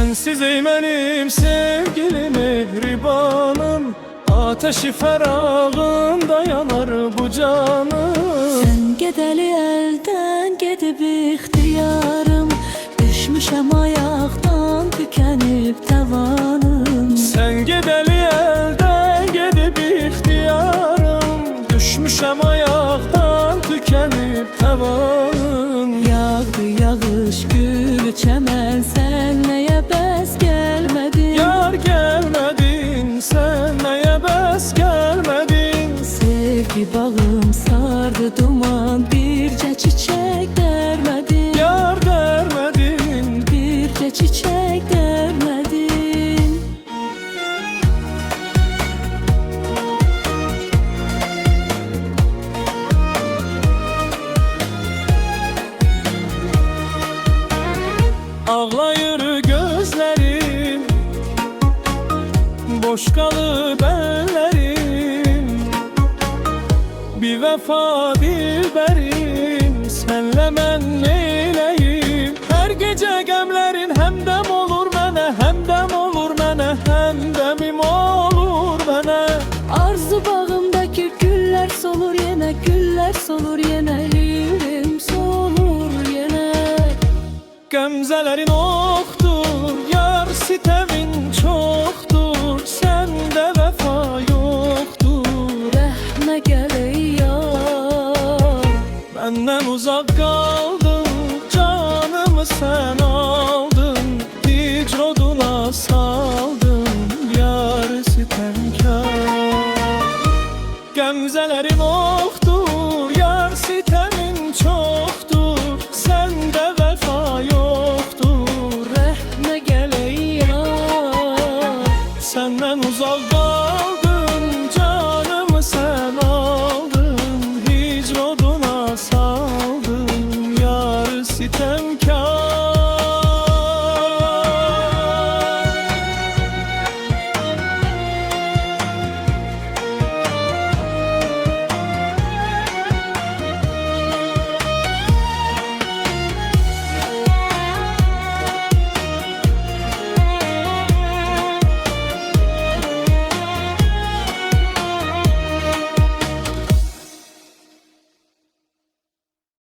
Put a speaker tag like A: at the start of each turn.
A: Sensiz ey benim sevgili mehribanım, ateşi ferağında yanar bu canım.
B: Sen gedeli elden gedib ixtiyarım, düşmüşəm ayaqdan tükənib tavanım.
A: Sen gedeli elden gedib ixtiyarım, düşmüşəm ayaqdan tükənib tavanım.
B: Yağdı yağış gülü çəmən, sən nəyə bəs gəlmədin?
A: Yar gelmedin, sen neye bes gelmedin?
B: Sevgi bağım sardı duman, bircə çiçək dərmədin.
A: Yar dermedin,
B: Bircə çiçək dərmədin.
A: ağlayır gözlerim, boş kalıp ellerim. Bir vefa dilberim, senle ben neyleyim? Her gece gemlerin hemdem olur mənə, hemdem olur mənə, hemdemim olur mənə.
B: Arzu bağımdaki güller solur yenə, güller solur yenə, lirim solur yenə.
A: Gemzelerin oktur, yar sitemin çoktur, sende vefa yoktur.
B: Rəhmə gəl ey yar,
A: Benden uzak kaldın, canımı sen aldın, hicroduna saldın.